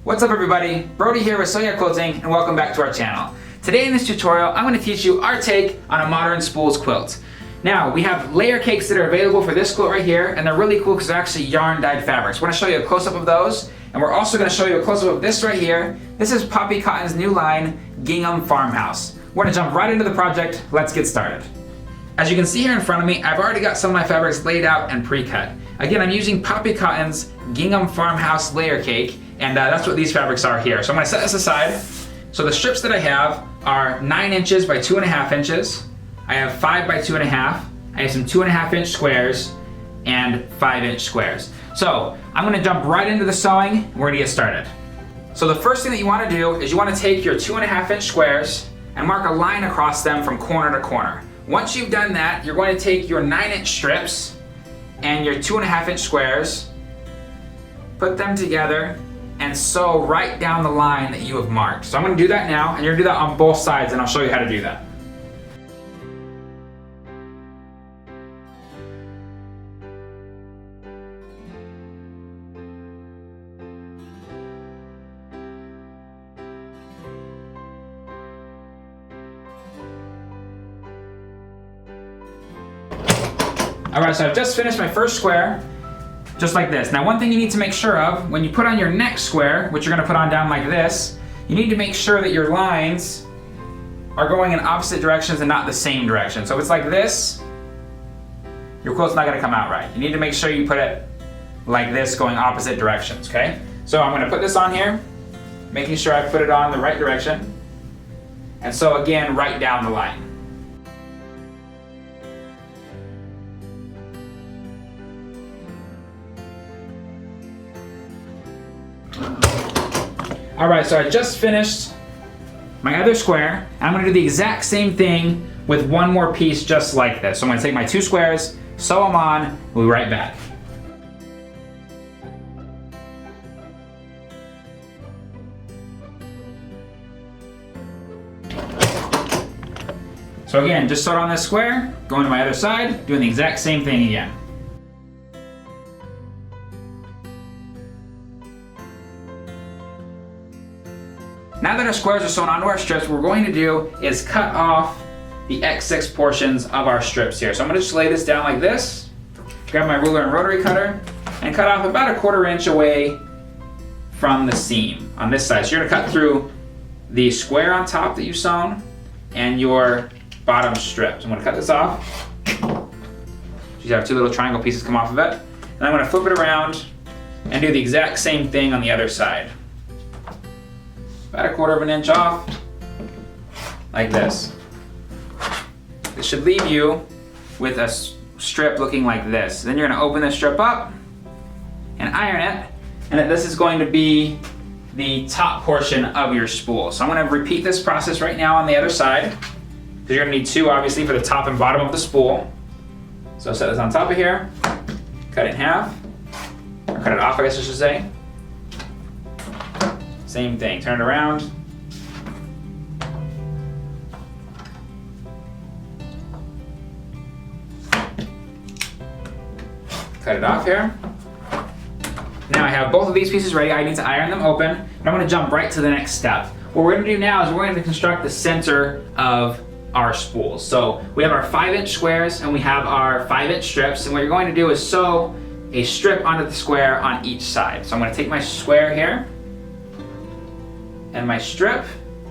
What's up everybody, Brody here with Sew Yeah Quilting and welcome back to our channel. Today in this tutorial, I'm going to teach you our take on a Modern Spools quilt. Now, we have layer cakes that are available for this quilt right here, and they're really cool because they're actually yarn dyed fabrics. We're going to show you a close-up of those, and we're also going to show you a close-up of this right here. This is Poppy Cotton's new line, Gingham Farmhouse. We're going to jump right into the project. Let's get started. As you can see here in front of me, I've already got some of my fabrics laid out and pre-cut. Again, I'm using Poppy Cotton's Gingham Farmhouse layer cake, and that's what these fabrics are here. So I'm going to set this aside. So the strips that I have are 9 inches by 2.5 inches. I have 5 by 2.5. I have some 2.5-inch squares and 5-inch squares. So I'm going to jump right into the sewing, and we're going to get started. So the first thing that you want to do is you want to take your 2.5-inch squares and mark a line across them from corner to corner. Once you've done that, you're going to take your 9-inch strips and your 2.5-inch squares, put them together, and sew right down the line that you have marked. So I'm going to do that now, and you're going to do that on both sides, and I'll show you how to do that. Alright, so I've just finished my first square, just like this. Now one thing you need to make sure of, when you put on your next square, which you're going to put on down like this, you need to make sure that your lines are going in opposite directions and not the same direction. So if it's like this, your quilt's not going to come out right. You need to make sure you put it like this, going opposite directions, okay? So I'm going to put this on here, making sure I put it on the right direction, and so again, right down the line. Alright, so I just finished my other square. I'm going to do the exact same thing with one more piece just like this. So I'm going to take my 2 squares, sew them on, we'll be right back. So again, just sewed on this square, going to my other side, doing the exact same thing again. Now that our squares are sewn onto our strips, what we're going to do is cut off the X6 portions of our strips here. So I'm going to just lay this down like this, grab my ruler and rotary cutter, and cut off about 1/4 inch away from the seam on this side. So you're going to cut through the square on top that you've sewn and your bottom strips. I'm going to cut this off. You have 2 little triangle pieces come off of it. And I'm going to flip it around and do the exact same thing on the other side. About 1/4 inch off, like this. This should leave you with a strip looking like this. Then you're going to open this strip up and iron it, and then this is going to be the top portion of your spool. So I'm going to repeat this process right now on the other side, because you're going to need 2 obviously for the top and bottom of the spool. So set this on top of here, cut it in half, or cut it off I guess I should say. Same thing, turn it around. Cut it off here. Now I have both of these pieces ready. I need to iron them open, and I'm going to jump right to the next step. What we're going to do now is we're going to construct the center of our spools. So we have our 5-inch squares and we have our 5-inch strips, and what you're going to do is sew a strip onto the square on each side. So I'm going to take my square here, and my strip,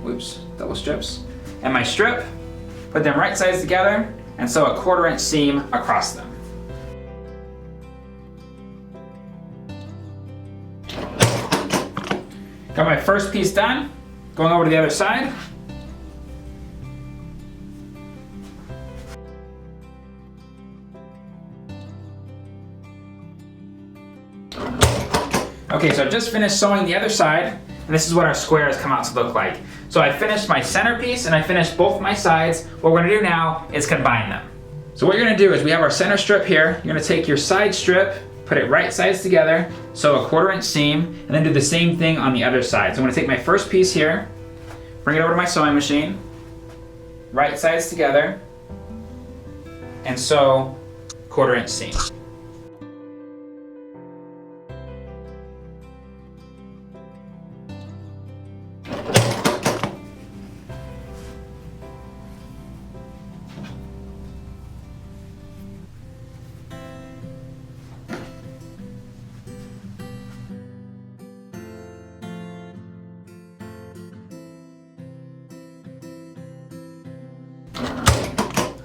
whoops, double strips, and my strip, put them right sides together, and sew a 1/4 inch seam across them. Got my first piece done, going over to the other side. Okay, so I've just finished sewing the other side, and this is what our square has come out to look like. So I finished my center piece and I finished both my sides. What we're going to do now is combine them. So what you're going to do is we have our center strip here. You're going to take your side strip, put it right sides together, sew a 1/4 inch seam, and then do the same thing on the other side. So I'm going to take my first piece here, bring it over to my sewing machine, right sides together, and sew 1/4 inch seam.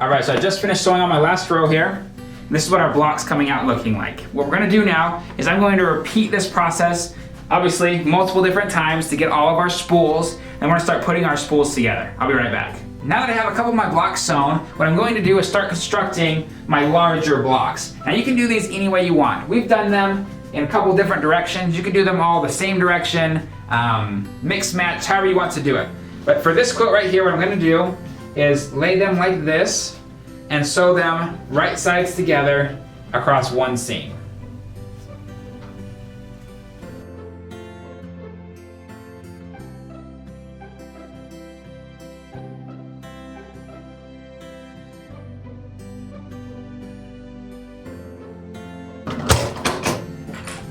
All right, so I just finished sewing on my last row here. This is what our block's coming out looking like. What we're gonna do now is I'm going to repeat this process, obviously multiple different times to get all of our spools, and we're gonna start putting our spools together. I'll be right back. Now that I have a couple of my blocks sewn, what I'm going to do is start constructing my larger blocks. Now you can do these any way you want. We've done them in a couple different directions. You can do them all the same direction, mix match, however you want to do it. But for this quilt right here, what I'm gonna do is lay them like this and sew them right sides together across one seam.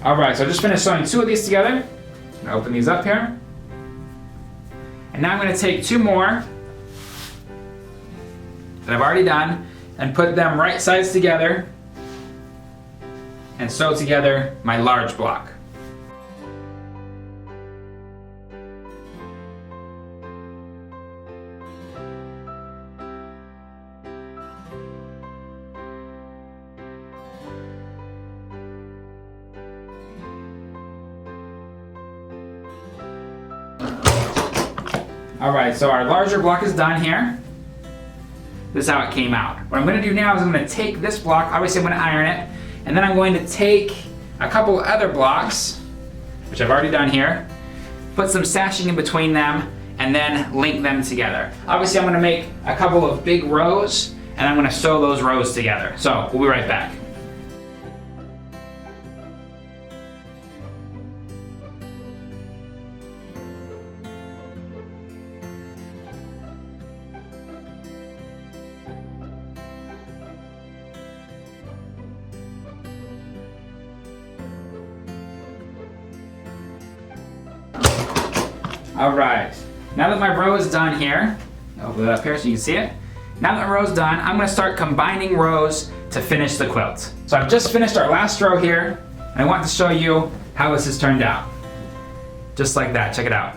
All right, so I just finished sewing 2 of these together. I'm gonna open these up here. And now I'm gonna take 2 more that I've already done and put them right sides together and sew together my large block. All right, so our larger block is done here. This is how it came out. What I'm gonna do now is I'm gonna take this block, obviously I'm gonna iron it, and then I'm going to take a couple other blocks, which I've already done here, put some sashing in between them, and then link them together. Obviously I'm gonna make a couple of big rows, and I'm gonna sew those rows together. So we'll be right back. All right, now that my row is done here, I'll open it up here so you can see it. Now that my row is done, I'm gonna start combining rows to finish the quilt. So I've just finished our last row here, and I want to show you how this has turned out. Just like that, check it out.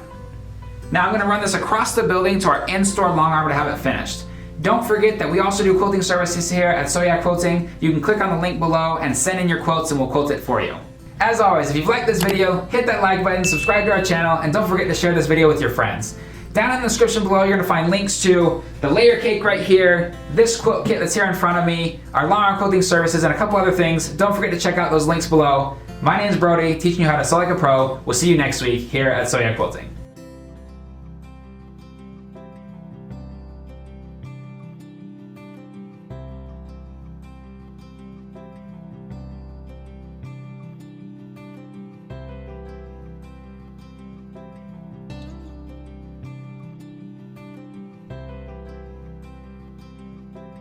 Now I'm gonna run this across the building to our in-store long arm to have it finished. Don't forget that we also do quilting services here at Sew Yeah Quilting. You can click on the link below and send in your quilts and we'll quilt it for you. As always, if you've liked this video, hit that like button, subscribe to our channel, and don't forget to share this video with your friends. Down in the description below, you're gonna find links to the layer cake right here, this quilt kit that's here in front of me, our long arm quilting services, and a couple other things. Don't forget to check out those links below. My name is Brody, teaching you how to sew like a pro. We'll see you next week here at Sew Yeah Quilting.